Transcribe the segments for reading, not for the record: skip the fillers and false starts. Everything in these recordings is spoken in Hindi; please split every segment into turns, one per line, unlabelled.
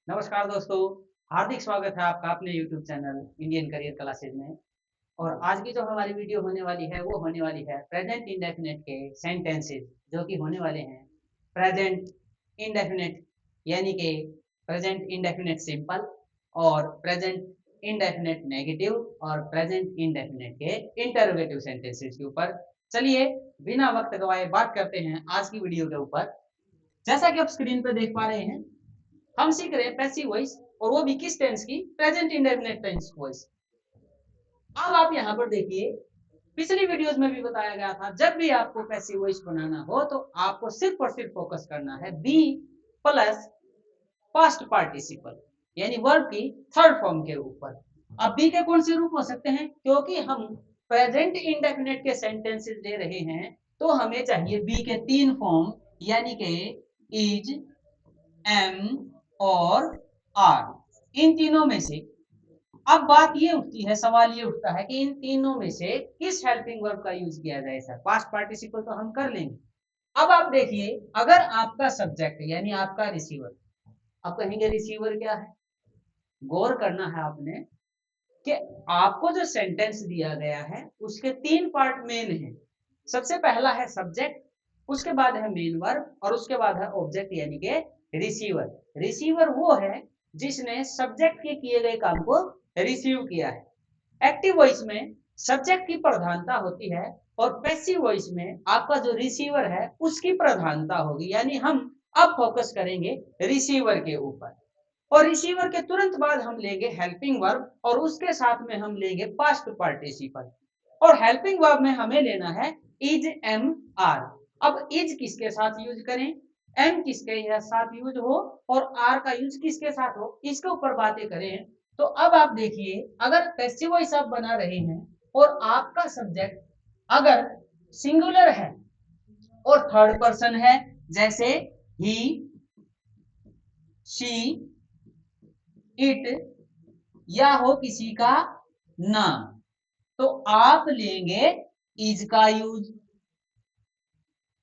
नमस्कार दोस्तों, हार्दिक स्वागत है आपका अपने YouTube channel Indian career classes में। और आज की जो हमारी वीडियो होने वाली है वो होने वाली है प्रेजेंट इंडेफिनिट के सेंटेंसेस, जो कि होने वाले हैं प्रेजेंट इंडेफिनिट यानी कि प्रेजेंट इंडेफिनिट सिंपल और प्रेजेंट इंडेफिनिट नेगेटिव और प्रेजेंट इंडेफिनिट के इंटरोगेटिव सेंटेंसेस के ऊपर। चलिए बिना वक्त गवाए बात करते हैं आज की वीडियो के ऊपर। जैसा कि आप स्क्रीन पर देख पा रहे हैं, हम सीख रहे हैं पैसिव वॉइस, और वो भी किस टेंस की? Present indefinite tense voice. अब आप यहाँ पर देखिए, पिछली वीडियोस में भी बताया गया था, जब भी आपको पैसिव वॉइस बनाना हो तो आपको सिर्फ और सिर्फ फोकस करना है बी प्लस पास्ट पार्टिसिपल यानी वर्ब की थर्ड फॉर्म के ऊपर। अब बी के कौन से रूप हो सकते हैं? क्योंकि हम प्रेजेंट इंडेफिनिट के सेंटेंसेस ले रहे हैं तो हमें चाहिए बी के तीन फॉर्म, यानी कि इज, एम और आर। इन तीनों में से अब बात ये उठती है, सवाल ये उठता है कि इन तीनों में से किस हेल्पिंग वर्ब का यूज किया जाए। सर पास्ट पार्टिसिपल तो हम कर लेंगे। अब आप देखिए, अगर आपका सब्जेक्ट यानी आपका रिसीवर, आप कहेंगे रिसीवर क्या है? गौर करना है आपने कि आपको जो सेंटेंस दिया गया है उसके तीन पार्ट मेन हैं। सबसे पहला है सब्जेक्ट, उसके बाद है मेन वर्ब और उसके बाद है ऑब्जेक्ट यानी कि रिसीवर। रिसीवर वो है जिसने सब्जेक्ट के किए गए काम को रिसीव किया है। एक्टिव वॉइस में सब्जेक्ट की प्रधानता होती है और पैसिव वॉइस में आपका जो रिसीवर है उसकी प्रधानता होगी, यानी हम अब फोकस करेंगे रिसीवर के ऊपर। और रिसीवर के तुरंत बाद हम लेंगे हेल्पिंग वर्ब और उसके साथ में हम लेंगे पास्ट पार्टिसिपल। और हेल्पिंग वर्ब में हमें लेना है इज, एम, आर। अब इज किसके साथ यूज करें, एम किसके साथ यूज हो और आर का यूज किसके साथ हो, इसके ऊपर बातें करें। तो अब आप देखिए, अगर पैसिव वॉइस आप बना रहे हैं और आपका सब्जेक्ट अगर सिंगुलर है और थर्ड पर्सन है, जैसे ही, शी, इट, या हो किसी का नाम, तो आप लेंगे इज का यूज।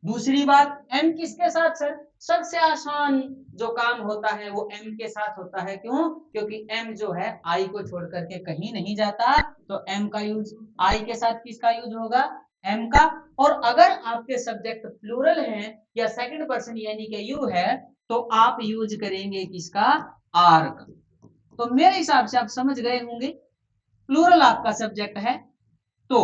दूसरी बात, एम किसके साथ? सर सबसे आसान जो काम होता है वो एम के साथ होता है। क्यों? क्योंकि एम जो है आई को छोड़ करके कहीं नहीं जाता, तो एम का यूज। आई के साथ किसका यूज होगा? एम का। और अगर आपके सब्जेक्ट प्लूरल हैं या सेकंड पर्सन यानी कि यू है, तो आप यूज करेंगे किसका? आर का। तो मेरे हिसाब से आप समझ गए होंगे, प्लूरल आपका सब्जेक्ट है। तो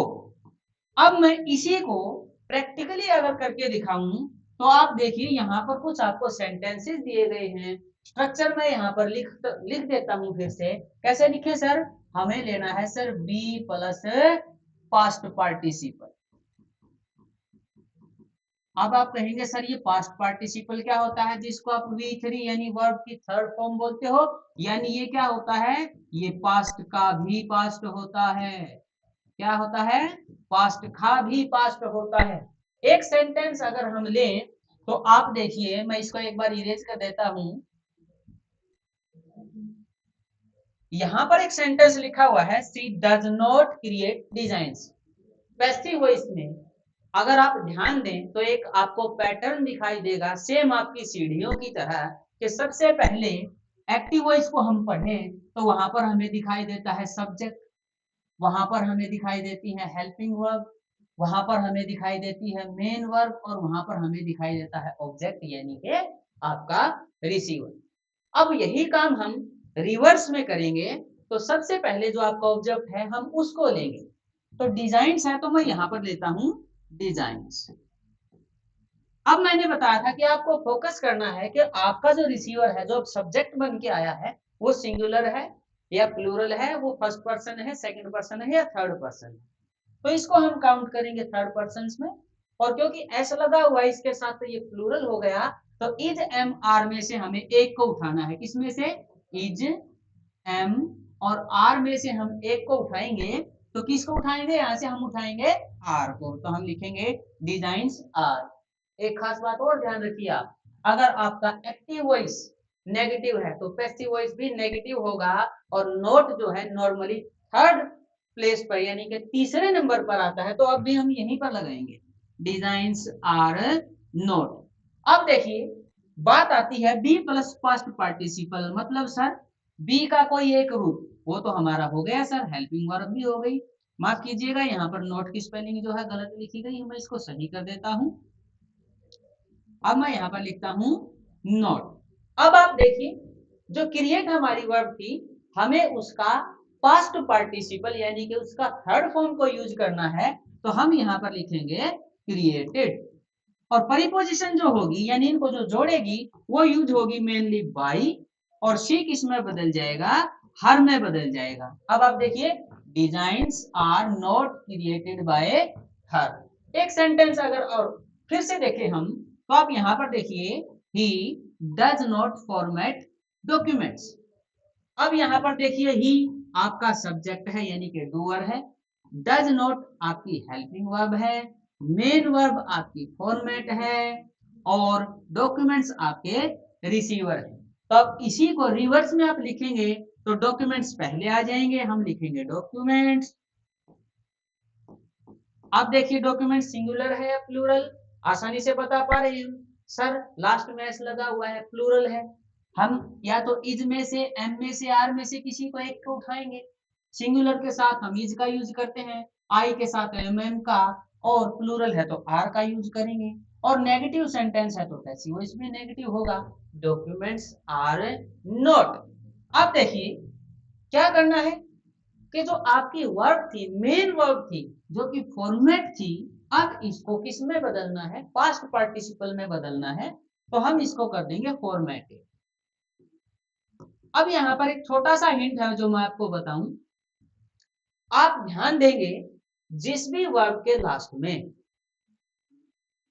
अब मैं इसी को प्रैक्टिकली अगर करके दिखाऊं तो आप देखिए, यहाँ पर कुछ आपको सेंटेंसेस दिए गए हैं। स्ट्रक्चर में यहाँ पर लिख देता हूं फिर से। कैसे लिखे सर? हमें लेना है sir B plus past participle. अब आप कहेंगे सर ये पास्ट पार्टिसिपल क्या होता है जिसको आप V3 यानी वर्ब की थर्ड फॉर्म बोलते हो? यानी ये क्या होता है? ये पास्ट का भी पास्ट होता है। क्या होता है? पास्ट का भी पास्ट होता है। एक सेंटेंस अगर हम लें तो आप देखिए, मैं इसको एक बार इरेज कर देता हूं। यहां पर एक सेंटेंस लिखा हुआ है, she does not create designs. Passive voice में अगर आप ध्यान दें तो एक आपको पैटर्न दिखाई देगा, सेम आपकी सीढ़ियों की तरह, कि सबसे पहले एक्टिव वॉइस को हम पढ़ें तो वहां पर हमें दिखाई देता है सब्जेक्ट, वहां पर हमें दिखाई देती है हेल्पिंग वर्ब, वहां पर हमें दिखाई देती है मेन वर्ब और वहां पर हमें दिखाई देता है ऑब्जेक्ट यानी कि आपका रिसीवर। अब यही काम हम रिवर्स में करेंगे। तो सबसे पहले जो आपका ऑब्जेक्ट है हम उसको लेंगे। तो डिजाइन्स है तो मैं यहां पर लेता हूं डिजाइन्स। अब मैंने बताया था कि आपको फोकस करना है कि आपका जो रिसीवर है, जो सब्जेक्ट बन के आया है, वो सिंगुलर है या प्लूरल है, वो फर्स्ट पर्सन है, सेकंड पर्सन है या थर्ड पर्सन है। तो इसको हम काउंट करेंगे थर्ड पर्सन में। और क्योंकि एस लगा हुआ है इसके साथ तो ये प्लूरल हो गया, तो इज, एम, आर में से हमें एक को उठाना है। किसमें से? इज, एम और आर में से हम एक को उठाएंगे। तो किसको उठाएंगे? यहां से हम उठाएंगे आर को, तो हम लिखेंगे डिजाइन्स आर। एक खास बात और ध्यान रखिए आप, अगर आपका एक्टिव वॉइस नेगेटिव है तो पैसिव वॉइस भी नेगेटिव होगा। और नोट जो है नॉर्मली थर्ड प्लेस पर यानी कि तीसरे नंबर पर आता है, तो अब भी हम यहीं पर लगाएंगे डिजाइन्स आर नोट। अब देखिए, बात आती है बी प्लस पास्ट पार्टिसिपल, मतलब सर बी का कोई एक रूप, वो तो हमारा हो गया सर, हेल्पिंग वर्ब भी हो गई। माफ कीजिएगा, यहाँ पर नोट की स्पेलिंग जो है गलत लिखी गई है, मैं इसको सही कर देता हूँ। अब मैं यहाँ पर लिखता हूँ नॉट। अब आप देखिए, जो क्रिएट हमारी वर्ब थी, हमें उसका पास्ट पार्टिसिपल यानी कि उसका थर्ड फॉर्म को यूज करना है, तो हम यहाँ पर लिखेंगे क्रिएटेड। और परिपोजिशन जो होगी यानी इनको जो जोड़ेगी वो यूज होगी मेनली बाई, और शी किस में बदल जाएगा, हर में बदल जाएगा। अब आप देखिए, designs are not created by her. एक सेंटेंस अगर और फिर से देखें हम, तो आप यहां पर देखिए, he does not format documents. अब यहां पर देखिए, ही आपका सब्जेक्ट है यानी कि डूअर है, डज नॉट आपकी हेल्पिंग वर्ब है, मेन वर्ब आपकी फॉर्मेट है, और डॉक्यूमेंट्स आपके रिसीवर है। तो अब इसी को रिवर्स में आप लिखेंगे तो डॉक्यूमेंट्स पहले आ जाएंगे, हम लिखेंगे डॉक्यूमेंट्स। अब देखिए, डॉक्यूमेंट सिंगुलर है या प्लूरल, आसानी से बता पा रहे हैं सर, लास्ट में एस लगा हुआ है, प्लूरल है। हम या तो इज में से, एम में से, आर में से किसी को एक को उठाएंगे। सिंगुलर के साथ हम इज का यूज करते हैं, आई के साथ एम का, और प्लूरल है तो आर का यूज करेंगे। और नेगेटिव सेंटेंस है तो पैसिव वॉइस में नेगेटिव होगा, डॉक्यूमेंट्स आर नॉट। अब देखिए क्या करना है, कि जो आपकी वर्ब थी, मेन वर्ब थी, जो कि फॉर्मेट थी, अब इसको किस में बदलना है, पास्ट पार्टिसिपल में बदलना है, तो हम इसको कर देंगे फॉर्मेटेड। अब यहाँ पर एक छोटा सा हिंट है जो मैं आपको बताऊं, आप ध्यान देंगे जिस भी वर्ब के लास्ट में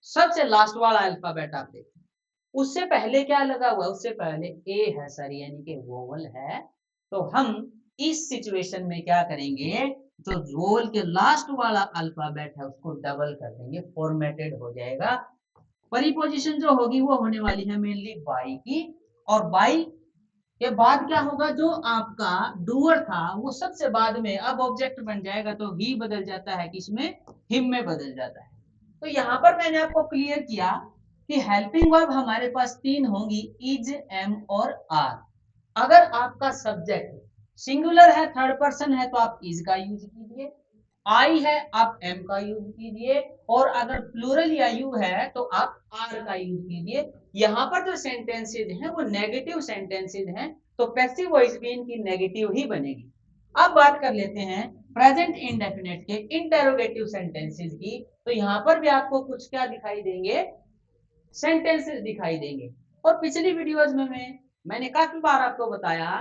सबसे लास्ट वाला अल्फाबेट आप देखें, उससे पहले क्या लगा हुआ, उससे पहले ए है सर, यानी कि वोवल है। तो हम इस सिचुएशन में क्या करेंगे, जो वोवल के लास्ट वाला अल्फाबेट है उसको डबल कर देंगे, फॉर्मेटेड हो जाएगा। परिपोजिशन जो होगी वो होने वाली है मेनली बाई की, और बाई के बाद क्या होगा, जो आपका डूअर था वो सबसे बाद में अब ऑब्जेक्ट बन जाएगा, तो ही बदल जाता है किसमें, हिम में बदल जाता है। तो यहाँ पर मैंने आपको क्लियर किया कि हेल्पिंग वर्ब हमारे पास तीन होंगी, इज, एम और आर। अगर आपका सब्जेक्ट सिंगुलर है, थर्ड पर्सन है, तो आप इज का यूज कीजिए, आई है आप एम का यूज कीजिए, और अगर प्लूरल या यू है तो आप आर का यूज कीजिए। यहाँ पर जो सेंटेंसेज हैं वो नेगेटिव सेंटेंसेज हैं, तो पैसिव वॉइस भी इनकी नेगेटिव ही बनेगी। अब बात कर लेते हैं प्रेजेंट इंडेफिनिट के इंटेरोगेटिव सेंटेंसेज की, तो यहाँ पर भी आपको कुछ क्या दिखाई देंगे, सेंटेंसेस दिखाई देंगे। और पिछली वीडियोज में मैंने काफी बार आपको बताया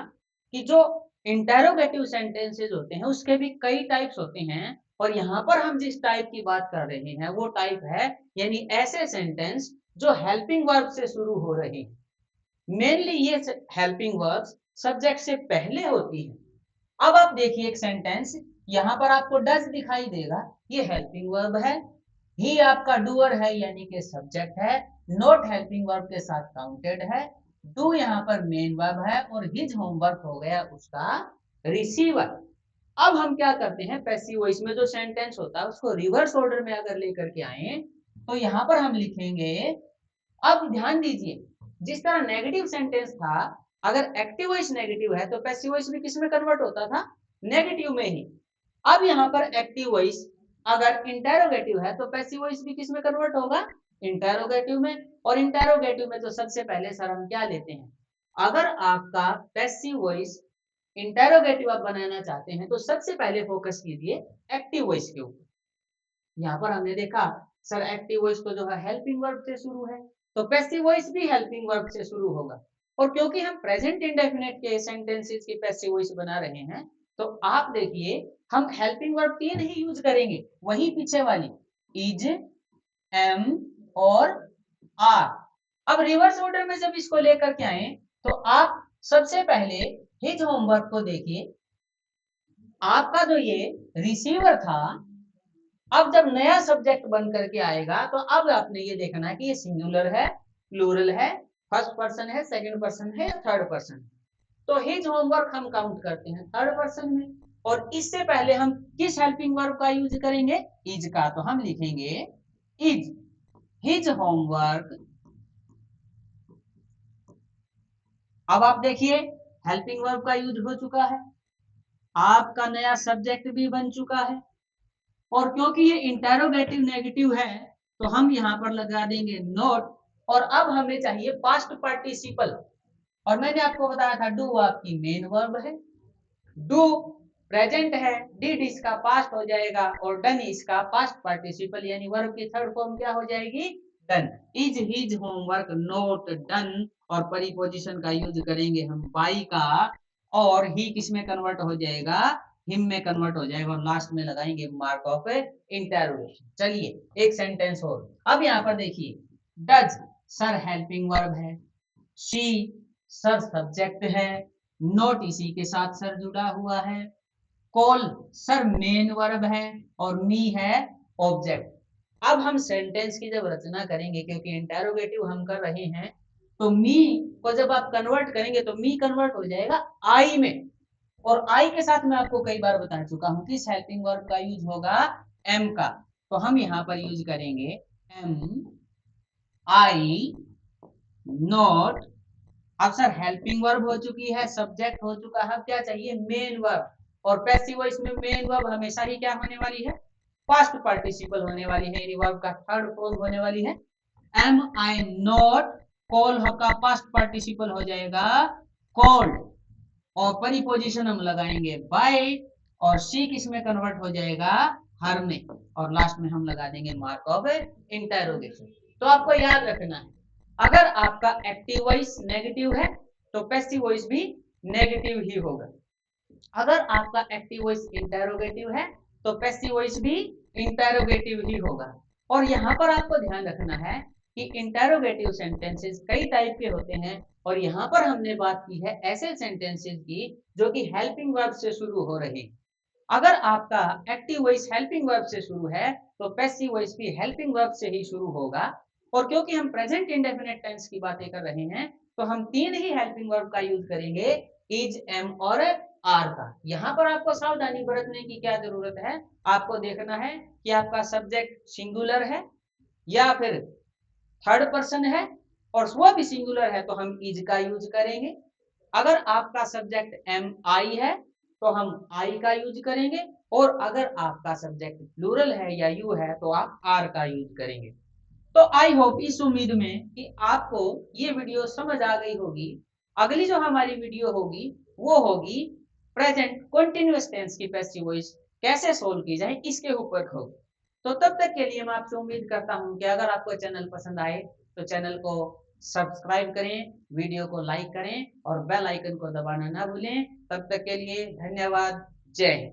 कि जो इंटेरोगेटिव सेंटेंसेस होते हैं उसके भी कई टाइप्स होते हैं, और यहाँ पर हम जिस टाइप की बात कर रहे हैं वो टाइप है, यानी ऐसे सेंटेंस जो हेल्पिंग वर्ब से शुरू हो रहे हैं। मेनली ये हेल्पिंग वर्ब्स सब्जेक्ट से पहले होती है। अब आप देखिए एक सेंटेंस, यहाँ पर आपको डज दिखाई देगा, ये हेल्पिंग वर्ब है, ही आपका डूअर है यानी कि सब्जेक्ट है, नॉट हेल्पिंग वर्ब के साथ काउंटेड है, डू यहाँ पर मेन वर्ब है, और हिज होमवर्क हो गया उसका रिसीवर। अब हम क्या करते हैं, पैसिव वॉइस में जो सेंटेंस होता है उसको रिवर्स ऑर्डर में अगर लेकर के आए, तो यहाँ पर हम लिखेंगे, अब ध्यान दीजिए, जिस तरह नेगेटिव सेंटेंस था, अगर एक्टिव वॉइस नेगेटिव है तो पैसिव वॉइस भी किस में कन्वर्ट होता था, नेगेटिव में ही। अब यहाँ पर एक्टिव वॉइस अगर इंटेरोगेटिव है तो पैसिव वॉइस भी किस में कन्वर्ट होगा, इंटेरोगेटिव में। और इंटेरोगेटिव में तो सबसे पहले सर हम क्या लेते हैं, अगर आपका पैसिव वॉइस इंटेरोगेटिव आप बनाना चाहते हैं तो सबसे पहले फोकस कीजिए एक्टिव वॉइस के ऊपर। यहाँ पर हमने देखा सर एक्टिव वॉइस तो जो है हेल्पिंग वर्ब से शुरू है, तो पैसिव वॉइस भी हेल्पिंग वर्ब से शुरू होगा। और क्योंकि हम प्रेजेंट इंडेफिनिट के सेंटेंसेस की पैसिव वॉइस बना रहे हैं, तो आप देखिए हम हेल्पिंग वर्ब तीन ही यूज करेंगे, वही पीछे वाली इज, एम और आर। अब रिवर्स ऑर्डर में जब इसको लेकर के आए, तो आप सबसे पहले हिज होमवर्क को देखिए, आपका जो ये रिसीवर था, अब जब नया सब्जेक्ट बन करके आएगा तो अब आपने ये देखना है कि ये सिंगुलर है, प्लूरल है, फर्स्ट पर्सन है, सेकंड पर्सन है या थर्ड पर्सन। तो हिज होमवर्क हम काउंट करते हैं थर्ड पर्सन में, और इससे पहले हम किस हेल्पिंग वर्ब का यूज करेंगे, इज का, तो हम लिखेंगे इज, हिज होमवर्क अब आप देखिए हेल्पिंग वर्ब का यूज हो चुका है, आपका नया सब्जेक्ट भी बन चुका है, और क्योंकि ये इंटेरोगेटिव नेगेटिव है तो हम यहाँ पर लगा देंगे नोट। और अब हमें चाहिए पास्ट पार्टिसिपल, और मैंने आपको बताया था डू आपकी मेन वर्ब है, डू प्रेजेंट है, डिड इसका पास्ट हो जाएगा, और डन इसका पास्ट पार्टिसिपल यानी वर्ब की थर्ड फॉर्म क्या हो जाएगी, done. Is his homework note done, और परिपोजिशन का यूज करेंगे हम बाई का, और ही किस में कन्वर्ट हो जाएगा, हिम में कन्वर्ट हो जाएगा, और लास्ट में लगाएंगे मार्क ऑफ इंटरोगेशन। चलिए एक सेंटेंस और, अब यहाँ पर देखिए डज सर हेल्पिंग वर्ब है, शी सर सब्जेक्ट है, नोट इसी के साथ सर जुड़ा हुआ है, कॉल सर मेन वर्ब है, और मी है ऑब्जेक्ट। अब हम सेंटेंस की जब रचना करेंगे, क्योंकि इंटेरोगेटिव हम कर रहे हैं, तो मी को जब आप कन्वर्ट करेंगे तो मी कन्वर्ट हो जाएगा आई में, और आई के साथ मैं आपको कई बार बता चुका हूं कि हेल्पिंग वर्ब का यूज होगा एम का, तो हम यहाँ पर यूज करेंगे एम आई नॉट। अब सर हेल्पिंग वर्ब हो चुकी है, सब्जेक्ट हो चुका है, अब क्या चाहिए मेन वर्ब, और पैसिव वॉइस में मेन वर्ब हमेशा ही क्या होने वाली है, पास्ट पार्टिसिपल होने वाली है, यानी वर्ब का थर्ड फॉर्म होने वाली है। एम आई नॉट कॉल का पास्ट पार्टिसिपल हो जाएगा कॉल्ड, और परिपोजिशन हम लगाएंगे बाय, और सी किस में कन्वर्ट हो जाएगा हर में, और लास्ट में हम लगा देंगे मार्क ऑफ इंटरोगेशन। तो आपको याद रखना है, अगर आपका एक्टिव वॉइस नेगेटिव है तो पैसिव वॉइस भी नेगेटिव ही होगा, अगर आपका एक्टिव वॉइस इंटेरोगेटिव है तो पैसिव वॉइस भी इंटेरोगेटिव ही होगा। और यहाँ पर आपको ध्यान रखना है कि इंटेरोगेटिव सेंटेंसेस कई टाइप के होते हैं, और यहाँ पर हमने बात की है ऐसे सेंटेंसेस की जो कि हेल्पिंग वर्ब से शुरू हो रहे हैं। अगर आपका एक्टिव वॉइस हेल्पिंग वर्ब से शुरू है तो पैसिव वॉइस भी हेल्पिंग वर्ब से ही शुरू होगा, और क्योंकि हम प्रेजेंट इंडेफिनिट टेंस की बातें कर रहे हैं तो हम तीन ही हेल्पिंग वर्ब का यूज करेंगे, इज एम और आर का। यहाँ पर आपको सावधानी बरतने की क्या जरूरत है, आपको देखना है कि आपका सब्जेक्ट सिंगुलर है या फिर थर्ड पर्सन है, और वह भी सिंगुलर है तो हम इज का यूज करेंगे। अगर आपका सब्जेक्ट एम आई है तो हम आई का यूज करेंगे, और अगर आपका सब्जेक्ट प्लूरल है या यू है तो आप आर का यूज करेंगे। तो आई होप इस उम्मीद में कि आपको ये वीडियो समझ आ गई होगी। अगली जो हमारी वीडियो होगी वो होगी प्रेजेंट कंटिन्यूअस टेंस की पैसिव वॉइस कैसे सोल्व की जाए, इसके ऊपर होगी। तो तब तक के लिए मैं आपसे उम्मीद करता हूं कि अगर आपको चैनल पसंद आए तो चैनल को सब्सक्राइब करें, वीडियो को लाइक करें, और बेल आइकन को दबाना ना भूलें। तब तक के लिए धन्यवाद, जय हिंद।